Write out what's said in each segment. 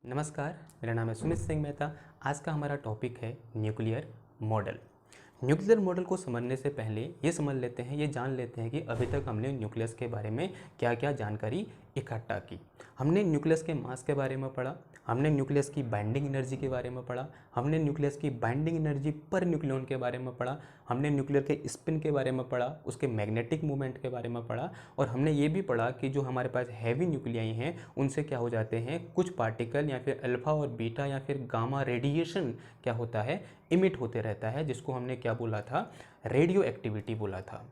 नमस्कार, मेरा नाम है सुमित सिंह मेहता। आज का हमारा टॉपिक है न्यूक्लियर मॉडल। न्यूक्लियर मॉडल को समझने से पहले ये समझ लेते हैं, ये जान लेते हैं कि अभी तक हमने न्यूक्लियस के बारे में क्या क्या जानकारी इकट्ठा की। हमने न्यूक्लियस के मास के बारे में पढ़ा, हमने न्यूक्लियस की बाइंडिंग एनर्जी के बारे में पढ़ा, हमने न्यूक्लियस की बाइंडिंग एनर्जी पर न्यूक्लियन के बारे में पढ़ा, हमने न्यूक्लियर के स्पिन के बारे में पढ़ा, उसके मैग्नेटिक मूवमेंट के बारे में पढ़ा, और हमने ये भी पढ़ा कि जो हमारे पास हैवी न्यूक्लियाई हैं उनसे क्या हो जाते हैं, कुछ पार्टिकल या फिर अल्फा और बीटा या फिर गामा रेडिएशन क्या होता है, इमिट होते रहता है, जिसको हमने क्या बोला था, रेडियो एक्टिविटी बोला था।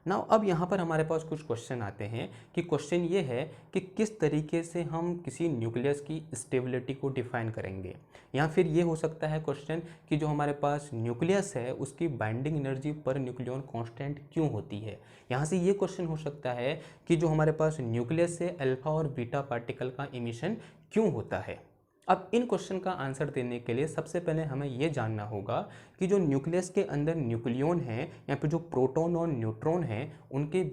नाउ अब यहाँ पर हमारे पास कुछ क्वेश्चन आते हैं कि क्वेश्चन ये है कि किस तरीके से हम किसी न्यूक्लियस की स्टेबिलिटी को डिफाइन करेंगे, या फिर ये हो सकता है क्वेश्चन कि जो हमारे पास न्यूक्लियस है उसकी binding energy per nucleon constant क्यों होती है। यहाँ से ये क्वेश्चन हो सकता है कि जो हमारे पास न्यूक्लियस से अल्फा और बीटा पार्टिकल का इमिशन क्यों होता है। अब इन क्वेश्चन का आंसर देने के लिए सबसे पहले हमें ये जानना होगा कि जो न्यूक्लियस के अंदर न्यूक्लियन है या फिर जो प्रोटॉन और न्यूट्रॉन हैं उनके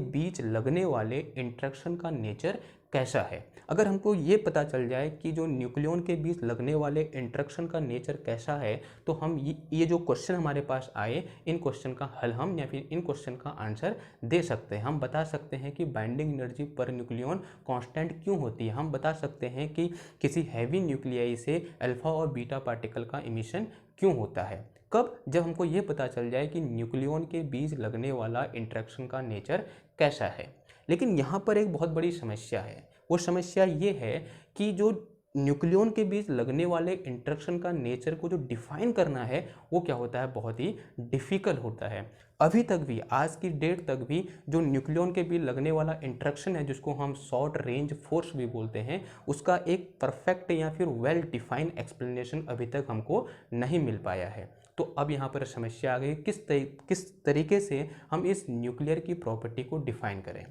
बीच लगने वाले इंटरेक्शन का नेचर कैसा है। अगर हमको ये पता चल जाए कि जो न्यूक्लियन के बीच लगने वाले इंटरेक्शन का नेचर कैसा है, तो हम ये जो क्वेश्चन हमारे पास आए, इन क्वेश्चन का हल हम या फिर इन क्वेश्चन का आंसर दे सकते हैं। हम बता सकते हैं कि binding energy per nucleon constant क्यों होती है। हम बता सकते हैं कि किसी हैवी न्यूक्लियाई से अल्फा और बीटा पार्टिकल का इमिशन क्यों होता है। कब? जब हमको ये पता चल जाए कि न्यूक्लियन के बीच लगने वाला इंटरेक्शन का नेचर कैसा है। लेकिन यहाँ पर एक बहुत बड़ी समस्या है। वो समस्या ये है कि जो न्यूक्लियन के बीच लगने वाले इंटरेक्शन का नेचर को जो डिफाइन करना है वो क्या होता है, बहुत ही डिफ़िकल्ट होता है। अभी तक भी, आज की डेट तक भी, जो न्यूक्लियन के बीच लगने वाला इंटरेक्शन है जिसको हम शॉर्ट रेंज फोर्स भी बोलते हैं, उसका एक परफेक्ट या फिर वेल डिफाइंड एक्सप्लेनेशन अभी तक हमको नहीं मिल पाया है। तो अब यहाँ पर समस्या आ गई, किस तरीके से हम इस न्यूक्लियर की प्रॉपर्टी को डिफाइन करें।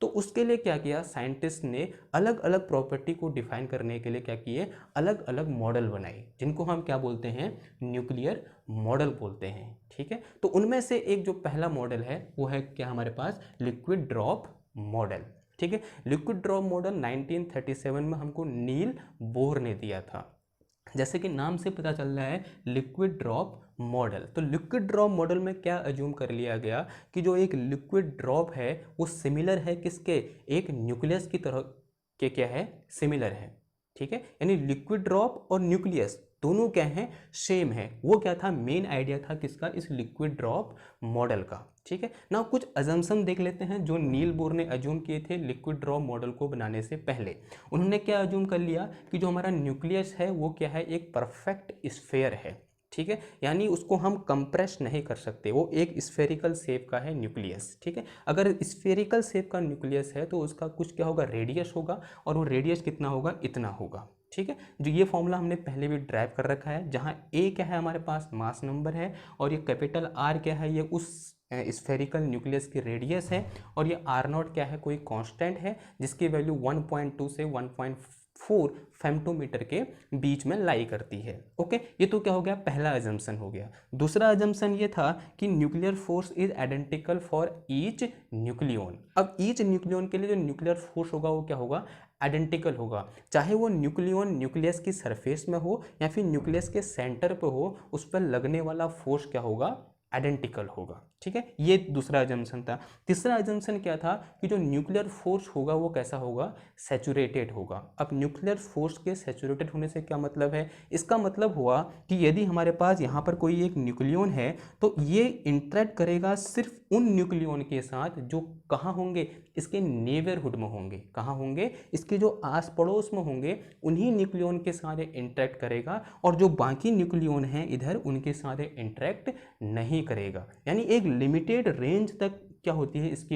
तो उसके लिए क्या किया, साइंटिस्ट ने अलग अलग प्रॉपर्टी को डिफाइन करने के लिए क्या किए, अलग अलग मॉडल बनाए, जिनको हम क्या बोलते हैं, न्यूक्लियर मॉडल बोलते हैं। ठीक है, तो उनमें से एक जो पहला मॉडल है वो है क्या, हमारे पास लिक्विड ड्रॉप मॉडल। ठीक है, लिक्विड ड्रॉप मॉडल 1937 में हमको नील बोर ने दिया था। जैसे कि नाम से पता चल रहा है, लिक्विड ड्रॉप मॉडल। तो लिक्विड ड्रॉप मॉडल में क्या अज्यूम कर लिया गया कि जो एक लिक्विड ड्रॉप है वो सिमिलर है किसके, एक न्यूक्लियस की तरह के क्या है, सिमिलर है। ठीक है, यानी लिक्विड ड्रॉप और न्यूक्लियस दोनों क्या हैं, सेम है। वो क्या था, मेन आइडिया था किसका, इस लिक्विड ड्रॉप मॉडल का। ठीक है ना, कुछ अजम्पशन देख लेते हैं जो नील बोर ने अज्यूम किए थे लिक्विड ड्रॉप मॉडल को बनाने से पहले। उन्होंने क्या अज्यूम कर लिया कि जो हमारा न्यूक्लियस है वो क्या है, एक परफेक्ट स्फेयर है। ठीक है, यानी उसको हम कंप्रेस नहीं कर सकते, वो एक स्फेरिकल शेप का है न्यूक्लियस। ठीक है, अगर स्फेरिकल शेप का न्यूक्लियस है तो उसका कुछ क्या होगा, रेडियस होगा, और वो रेडियस कितना होगा, इतना होगा। ठीक है, जो ये फॉर्मूला हमने पहले भी ड्राइव कर रखा है, जहाँ ए क्या है, हमारे पास मास नंबर है, और ये कैपिटल आर क्या है, ये उस स्फेरिकल न्यूक्लियस की रेडियस है, और ये आर नॉट क्या है, कोई कांस्टेंट है जिसकी वैल्यू 1.2 से 1.4 फेम्टोमीटर के बीच में लाई करती है। ओके, ये तो क्या हो गया, पहला अजम्पशन हो गया। दूसरा अजम्पशन ये था कि nuclear force is identical for each nucleon. अब ईच न्यूक्लियन के लिए जो न्यूक्लियर फोर्स होगा वो क्या होगा, आइडेंटिकल होगा, चाहे वो न्यूक्लियन न्यूक्लियस की सरफेस में हो या फिर न्यूक्लियस के सेंटर पे हो, उस पर लगने वाला फोर्स क्या होगा, आइडेंटिकल होगा। ठीक है, ये दूसरा अजम्पशन था। तीसरा अजम्पशन क्या था कि जो न्यूक्लियर फोर्स होगा वो कैसा होगा, सैचुरेटेड होगा। अब न्यूक्लियर फोर्स के सैचुरेटेड होने से क्या मतलब है, इसका मतलब हुआ कि यदि हमारे पास यहाँ पर कोई एक न्यूक्लियन है तो ये इंटरेक्ट करेगा सिर्फ उन न्यूक्लियन के साथ जो कहाँ होंगे, इसके नेबरहुड में होंगे। कहाँ होंगे, इसके जो आस पड़ोस में होंगे, उन्हीं न्यूक्लियन के साथ इंटरेक्ट करेगा, और जो बाकी न्यूक्लियन हैं इधर, उनके साथ इंटरेक्ट नहीं करेगा। यानी एक लिमिटेड रेंज तक क्या होती है इसकी,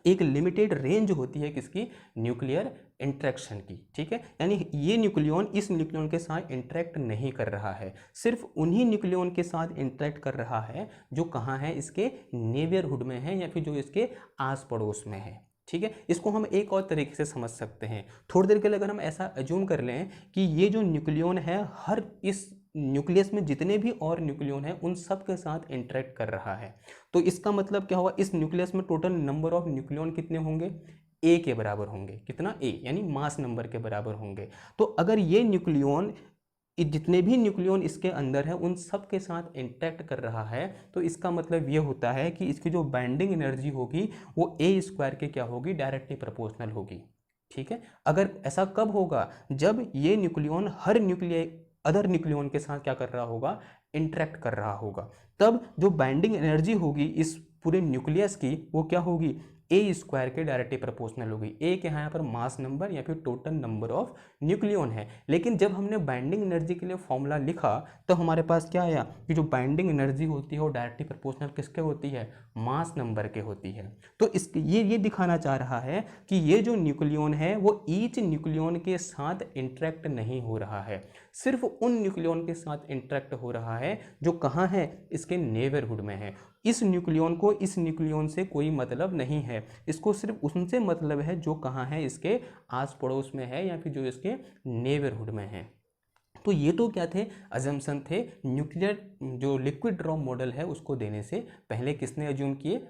एक लिमिटेड रेंज होती है किसकी, न्यूक्लियर इंटरेक्शन की। ठीक है, यानी ये न्यूक्लियन इस न्यूक्लियन के साथ इंटरेक्ट नहीं कर रहा है, सिर्फ उन्हीं न्यूक्लियन के साथ इंटरेक्ट कर रहा है जो कहाँ है, इसके नेबरहुड में है या फिर जो इसके आस पड़ोस में है। ठीक है, इसको हम एक और तरीके से समझ सकते हैं। थोड़ी देर के लिए अगर हम ऐसा अज्यूम कर लें कि ये जो न्यूक्लियन है, हर इस न्यूक्लियस में जितने भी और न्यूक्लियन हैं उन सब के साथ इंटरेक्ट कर रहा है, तो इसका मतलब क्या होगा, इस न्यूक्लियस में टोटल नंबर ऑफ न्यूक्लियन कितने होंगे, ए के बराबर होंगे। कितना? ए, यानी मास नंबर के बराबर होंगे। तो अगर ये न्यूक्लियन, जितने भी न्यूक्लियन इसके अंदर है उन सब के साथ इंटरेक्ट कर रहा है, तो इसका मतलब ये होता है कि इसकी जो बाइंडिंग एनर्जी होगी वो ए स्क्वायर के क्या होगी? डायरेक्टली प्रोपोर्शनल होगी। ठीक है। अगर ऐसा कब होगा? जब ये न्यूक्लियन हर अदर न्यूक्लियन के साथ क्या कर रहा होगा? इंटरेक्ट कर रहा होगा। तब जो बाइंडिंग एनर्जी होगी इस पूरे न्यूक्लियस की वो क्या होगी? ए स्क्वायर के डायरेक्टली प्रोपोर्शनल होगी। ए के यहाँ पर मास नंबर या फिर टोटल नंबर ऑफ न्यूक्लियन है। लेकिन जब हमने बाइंडिंग एनर्जी के लिए फॉर्मूला लिखा तो हमारे पास क्या आया कि जो बाइंडिंग एनर्जी होती है वो डायरेक्टली प्रोपोर्शनल किसके होती है? मास नंबर के होती है। तो इसके ये दिखाना चाह रहा है कि ये जो न्यूक्लियन है वो ईच न्यूक्लियन के साथ इंटरेक्ट नहीं हो रहा है, सिर्फ उन न्यूक्लियन के साथ इंटरेक्ट हो रहा है जो कहाँ है? इसके नेबरहुड में है। इस न्यूक्लियन को इस न्यूक्लियन से कोई मतलब नहीं है, इसको सिर्फ उनसे मतलब है जो कहाँ है? इसके आस पड़ोस में है या फिर जो इसके नेबरहुड में है। तो ये तो क्या थे? अजम्पशन थे। न्यूक्लियर जो लिक्विड ड्रॉप मॉडल है उसको देने से पहले किसने अज्यूम किए?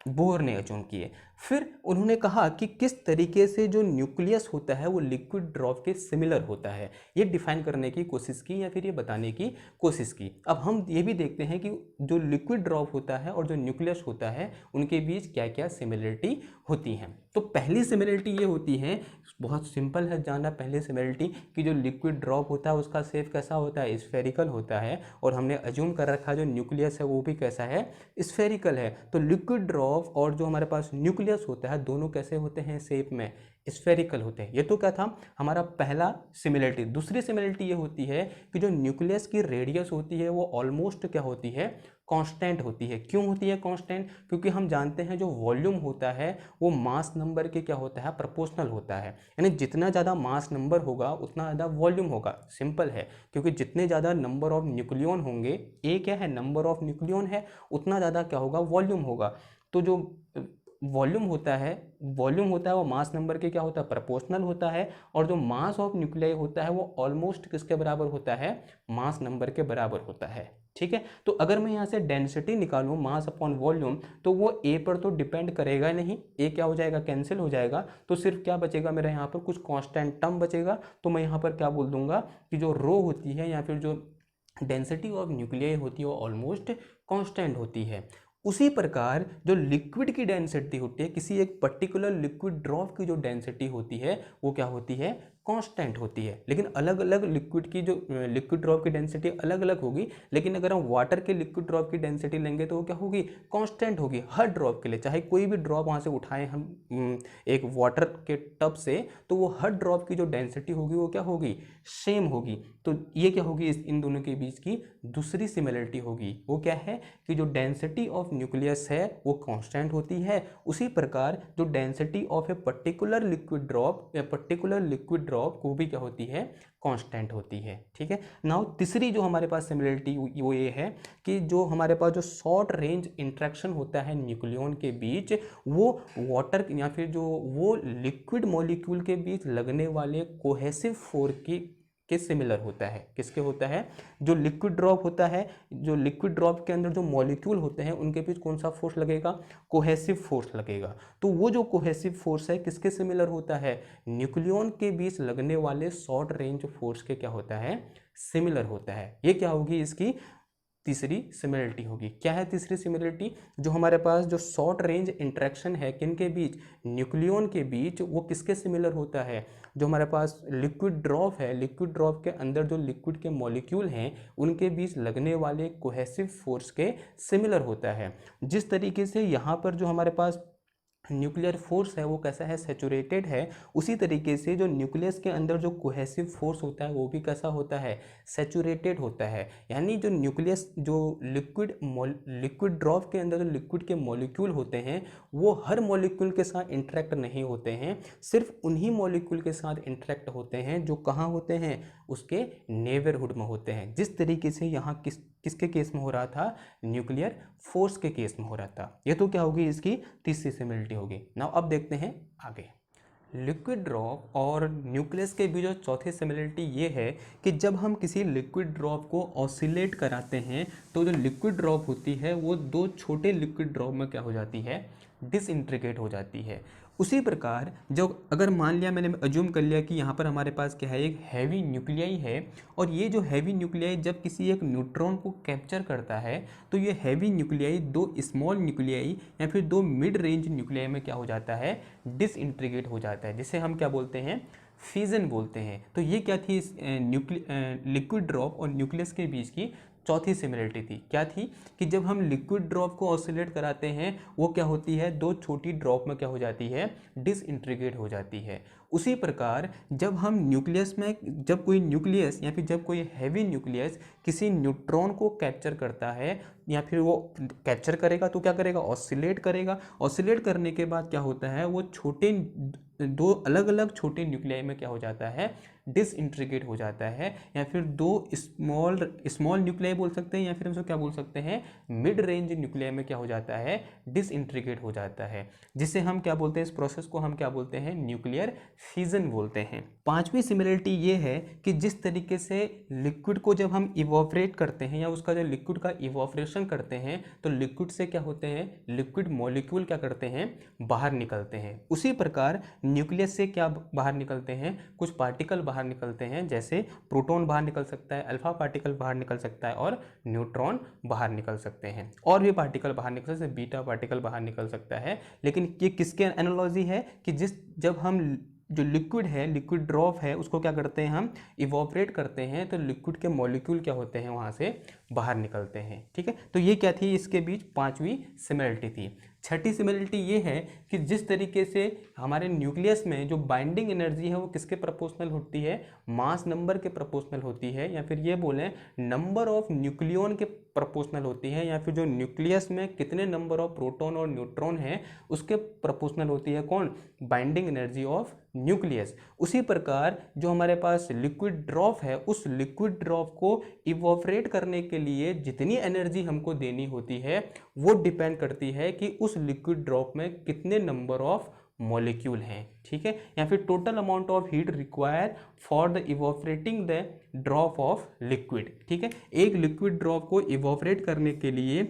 बोर ने अज्यूम किए। फिर उन्होंने कहा कि किस तरीके से जो न्यूक्लियस होता है वो लिक्विड ड्रॉप के सिमिलर होता है, ये डिफाइन करने की कोशिश की या फिर ये बताने की कोशिश की। अब हम ये भी देखते हैं कि जो लिक्विड ड्रॉप होता है और जो न्यूक्लियस होता है उनके बीच क्या क्या सिमिलरिटी होती हैं। तो पहली सिमिलरिटी ये होती है, बहुत सिंपल है जानना पहली सिमिलरिटी, कि जो लिक्विड ड्रॉप होता है उसका शेप कैसा होता है? स्फेरिकल होता है। और हमने अज्यूम कर रखा जो न्यूक्लियस है वो भी कैसा है? स्फेरिकल है। तो लिक्विड ड्रॉप और जो हमारे पास न्यूक्लियस होता है दोनों कैसे होते हैं? शेप में स्फेरिकल होते हैं। ये तो क्या था? हमारा पहला सिमिलरिटी। दूसरी सिमिलरिटी ये होती है कि जो न्यूक्लियस की रेडियस होती है वो ऑलमोस्ट क्या होती है? कांस्टेंट होती है। क्यों होती है कांस्टेंट? क्योंकि हम जानते हैं जो वॉल्यूम होता है वो मास नंबर के क्या होता है? प्रोपोर्शनल होता है। यानी जितना ज़्यादा मास नंबर होगा उतना ज़्यादा वॉल्यूम होगा। सिंपल है, क्योंकि जितने ज़्यादा नंबर ऑफ न्यूक्लियन होंगे, ए क्या है? नंबर ऑफ न्यूक्लियन है, उतना ज़्यादा क्या होगा? वॉल्यूम होगा। तो जो वॉल्यूम होता है वो मास नंबर के क्या होता है? प्रोपोर्शनल होता है। और जो मास ऑफ न्यूक्लियाई होता है वो ऑलमोस्ट किसके बराबर होता है? मास नंबर के बराबर होता है। ठीक है। तो अगर मैं यहाँ से डेंसिटी निकालूं मास अपॉन वॉल्यूम, तो वो ए पर तो डिपेंड करेगा नहीं, ए क्या हो जाएगा? कैंसिल हो जाएगा। तो सिर्फ क्या बचेगा मेरे यहाँ पर? कुछ कांस्टेंट टर्म बचेगा। तो मैं यहाँ पर क्या बोल दूंगा कि जो रो होती है या फिर जो डेंसिटी ऑफ न्यूक्लियाई होती है वो ऑलमोस्ट कांस्टेंट होती है। उसी प्रकार जो लिक्विड की डेंसिटी होती है, किसी एक पर्टिकुलर लिक्विड ड्रॉप की जो डेंसिटी होती है वो क्या होती है? कांस्टेंट होती है। लेकिन अलग अलग लिक्विड की जो लिक्विड ड्रॉप की डेंसिटी अलग अलग होगी, लेकिन अगर हम वाटर के लिक्विड ड्रॉप की डेंसिटी लेंगे तो वो क्या होगी? कांस्टेंट होगी हर ड्रॉप के लिए। चाहे कोई भी ड्रॉप वहाँ से उठाएं हम एक वाटर के टब से, तो वो हर ड्रॉप की जो डेंसिटी होगी वो क्या होगी? सेम होगी। तो ये क्या होगी? इन दोनों के बीच की दूसरी सिमिलरिटी होगी। वो क्या है? कि जो डेंसिटी ऑफ न्यूक्लियस है वो कांस्टेंट होती है। उसी प्रकार जो density of a particular liquid drop या पर्टिकुलर लिक्विड ड्रॉप वो भी क्या होती है? कांस्टेंट होती है। ठीक है। नाउ तीसरी जो हमारे पास सिमिलरिटी वो ये है कि जो हमारे पास जो शॉर्ट रेंज इंटरेक्शन होता है न्यूक्लियन के बीच, वो वाटर या फिर जो वो लिक्विड मॉलिक्यूल के बीच लगने वाले कोहेसिव फोर्स के सिमिलर होता है। किसके होता है? जो लिक्विड ड्रॉप होता है, जो लिक्विड ड्रॉप के अंदर जो मॉलिक्यूल होते हैं उनके बीच कौन सा फोर्स लगेगा? कोहेसिव फोर्स लगेगा। तो वो जो कोहेसिव फोर्स है किसके सिमिलर होता है? न्यूक्लियन के बीच लगने वाले शॉर्ट रेंज फोर्स के क्या होता है? सिमिलर होता है। ये क्या होगी? इसकी तीसरी सिमिलरिटी होगी। क्या है तीसरी सिमिलरिटी? जो हमारे पास जो शॉर्ट रेंज इंटरेक्शन है किनके बीच? न्यूक्लियन के बीच, वो किसके सिमिलर होता है? जो हमारे पास लिक्विड ड्रॉप है, लिक्विड ड्रॉप के अंदर जो लिक्विड के मॉलिक्यूल हैं उनके बीच लगने वाले कोहेसिव फोर्स के सिमिलर होता है। जिस तरीके से यहाँ पर जो हमारे पास न्यूक्लियर फोर्स है वो कैसा है? सैचुरेटेड है। उसी तरीके से जो न्यूक्लियस के अंदर जो कोहेसिव फोर्स होता है वो भी कैसा होता है? सैचुरेटेड होता है। यानी जो न्यूक्लियस जो लिक्विड ड्रॉप के अंदर जो लिक्विड के मॉलिक्यूल होते हैं वो हर मॉलिक्यूल के साथ इंटरेक्ट नहीं होते हैं, सिर्फ उन्हीं मॉलिक्यूल के साथ इंटरेक्ट होते हैं जो कहाँ होते हैं? उसके नेबरहुड में होते हैं। जिस तरीके से यहाँ किसके केस में हो रहा था? न्यूक्लियर फोर्स के केस में हो रहा था। ये तो क्या होगी? इसकी तीसरी सिमिलरिटी होगी। नाउ अब देखते हैं आगे। लिक्विड ड्रॉप और न्यूक्लियस के बीच जो चौथी सिमिलरिटी ये है कि जब हम किसी लिक्विड ड्रॉप को ऑसिलेट कराते हैं तो जो लिक्विड ड्रॉप होती है वो दो छोटे लिक्विड ड्रॉप में क्या हो जाती है? डिसइंटीग्रेट हो जाती है। उसी प्रकार जो अगर मान लिया मैंने अज्यूम कर लिया कि यहाँ पर हमारे पास क्या है, एक हैवी न्यूक्लियाई है, और ये जो हैवी न्यूक्लियाई जब किसी एक न्यूट्रॉन को कैप्चर करता है तो ये हैवी न्यूक्लियाई दो स्मॉल न्यूक्लियाई या फिर दो मिड रेंज न्यूक्लियाई में क्या हो जाता है, डिसइंटीग्रेट हो जाता है, जिसे हम क्या बोलते हैं, फिजन बोलते हैं। तो ये क्या थी, लिक्विड ड्रॉप और न्यूक्लियस के बीच की चौथी सिमिलरिटी थी। क्या थी कि जब हम लिक्विड ड्रॉप को ऑसिलेट कराते हैं वो क्या होती है, दो छोटी ड्रॉप में क्या हो जाती है, डिसइंटीग्रेट हो जाती है। उसी प्रकार जब हम न्यूक्लियस में, जब कोई न्यूक्लियस या फिर जब कोई हैवी न्यूक्लियस किसी न्यूट्रॉन को कैप्चर करता है या फिर वो कैप्चर करेगा तो क्या करेगा, ऑसिलेट करेगा। ऑसिलेट करने के बाद क्या होता है, वो छोटे दो अलग अलग छोटे न्यूक्लियाई में क्या हो जाता है, डिसइंटीग्रेट हो जाता है, या फिर दो स्मॉल न्यूक्लियाई बोल सकते हैं, या फिर हम उसको क्या बोल सकते हैं, मिड रेंज न्यूक्लियाई में क्या हो जाता है, डिसइंटीग्रेट हो जाता है, जिसे हम क्या बोलते हैं, इस प्रोसेस को हम क्या बोलते हैं, न्यूक्लियर फिजन बोलते हैं। पांचवी सिमिलरिटी ये है कि जिस तरीके से लिक्विड को जब हम इवोपरेट करते हैं या उसका जो लिक्विड का इवोपरेशन करते हैं तो लिक्विड से क्या होते हैं, लिक्विड मॉलिक्यूल क्या करते हैं, बाहर निकलते हैं। उसी प्रकार न्यूक्लियस से क्या बाहर निकलते हैं, कुछ पार्टिकल बाहर निकलते हैं, जैसे प्रोटॉन बाहर निकल सकता है, अल्फा पार्टिकल बाहर निकल सकता है और न्यूट्रॉन बाहर निकल सकते हैं, और भी पार्टिकल बाहर निकल सकते हैं, बीटा पार्टिकल बाहर निकल सकता है। लेकिन ये किसके एनालॉजी है कि जब हम जो लिक्विड है, लिक्विड ड्रॉप है, उसको क्या करते हैं, हम इवोपरेट करते हैं तो लिक्विड के मॉलिक्यूल क्या होते हैं, वहाँ से बाहर निकलते हैं। ठीक है, तो ये क्या थी, इसके बीच पांचवी सिमिलरिटी थी। छठी सिमिलरिटी ये है कि जिस तरीके से हमारे न्यूक्लियस में जो बाइंडिंग एनर्जी है वो किसके प्रोपोर्शनल होती है, मास नंबर के प्रोपोर्शनल होती है, या फिर ये बोलें नंबर ऑफ न्यूक्लियन के प्रोपोर्शनल होती है, या फिर जो न्यूक्लियस में कितने नंबर ऑफ प्रोटॉन और न्यूट्रॉन हैं उसके प्रोपोर्शनल होती है, कौन, बाइंडिंग एनर्जी ऑफ न्यूक्लियस। उसी प्रकार जो हमारे पास लिक्विड ड्रॉप है, उस लिक्विड ड्रॉप को इवोपरेट करने के लिए जितनी एनर्जी हमको देनी होती है वो डिपेंड करती है कि उस लिक्विड ड्रॉप में कितने नंबर ऑफ मॉलिक्यूल हैं। ठीक है, या फिर total amount of heat require for the evaporating the drop of liquid. ठीक है, एक लिक्विड ड्रॉप को इवोपरेट करने के लिए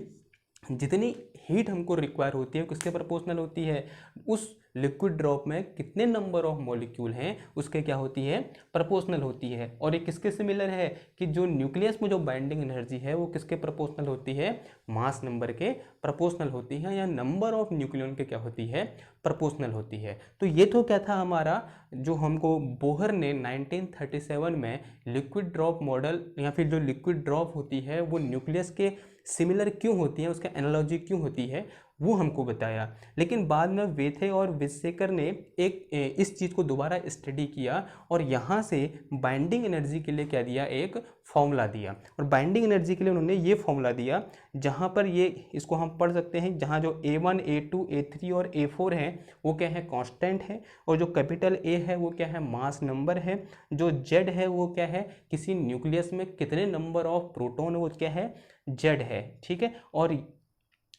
जितनी हीट हमको रिक्वायर होती है किसके प्रोपोर्शनल होती है, उस लिक्विड ड्रॉप में कितने नंबर ऑफ मॉलिक्यूल हैं उसके क्या होती है, प्रोपोर्शनल होती है। और ये किसके सिमिलर है कि जो न्यूक्लियस में जो बाइंडिंग एनर्जी है वो किसके प्रोपोर्शनल होती है, मास नंबर के प्रोपोर्शनल होती है, या नंबर ऑफ न्यूक्लियन के क्या होती है, प्रोपोर्शनल होती है। तो ये तो क्या था हमारा, जो हमको बोहर ने 1937 में लिक्विड ड्रॉप मॉडल, या फिर जो लिक्विड ड्रॉप होती है वो न्यूक्लियस के सिमिलर क्यों होती है, उसका एनालॉजी क्यों होती है, वो हमको बताया। लेकिन बाद में वेथे और विसेकर ने इस चीज़ को दोबारा स्टडी किया और यहाँ से बाइंडिंग एनर्जी के लिए क्या दिया, एक फॉर्मूला दिया। और बाइंडिंग एनर्जी के लिए उन्होंने ये फॉर्मूला दिया जहाँ पर ये, इसको हम पढ़ सकते हैं, जहाँ जो A1 A2 A3 और A4 हैं वो क्या है, कांस्टेंट है, और जो कैपिटल A है वो क्या है, मास नंबर है, जो Z है वो क्या है, किसी न्यूक्लियस में कितने नंबर ऑफ प्रोटॉन वो क्या है, Z है। ठीक है, और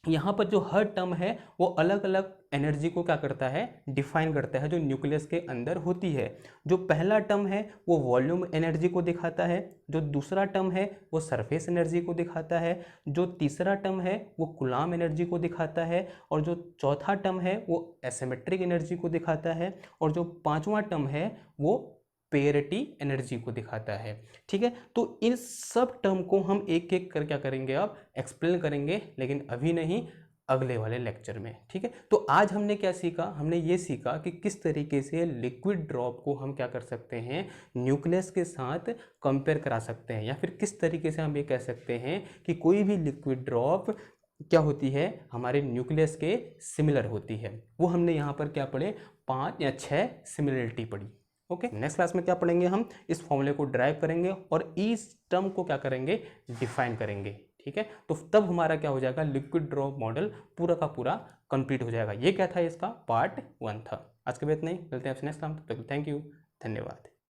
यहाँ पर जो हर टर्म है वो अलग अलग एनर्जी को क्या करता है, डिफाइन करता है, जो न्यूक्लियस के अंदर होती है। जो पहला टर्म है वो वॉल्यूम एनर्जी को दिखाता है, जो दूसरा टर्म है वो सरफेस एनर्जी को दिखाता है, जो तीसरा टर्म है वो कूलाम एनर्जी को दिखाता है, और जो चौथा टर्म है वो एसिमेट्रिक एनर्जी को दिखाता है, और जो पांचवा टर्म है वो पेरिटी एनर्जी को दिखाता है। ठीक है, तो इन सब टर्म को हम एक एक कर क्या करेंगे, अब एक्सप्लेन करेंगे, लेकिन अभी नहीं, अगले वाले लेक्चर में। ठीक है, तो आज हमने क्या सीखा, हमने ये सीखा कि किस तरीके से लिक्विड ड्रॉप को हम क्या कर सकते हैं, न्यूक्लियस के साथ कंपेयर करा सकते हैं, या फिर किस तरीके से हम ये कह सकते हैं कि कोई भी लिक्विड ड्रॉप क्या होती है, हमारे न्यूक्लियस के सिमिलर होती है। वो हमने यहाँ पर क्या पढ़े, 5 या 6 सिमिलरिटी पढ़ी। ओके, नेक्स्ट क्लास में क्या पढ़ेंगे, हम इस फॉर्मूले को ड्राइव करेंगे और इस टर्म को क्या करेंगे, डिफाइन करेंगे। ठीक है, तो तब हमारा क्या हो जाएगा, लिक्विड ड्रॉप मॉडल पूरा का पूरा कंप्लीट हो जाएगा। ये क्या था, इसका पार्ट 1 था। आज के बाद नहीं, मिलते हैं आपसे नेक्स्ट टाइम, तब तक थैंक यू, धन्यवाद।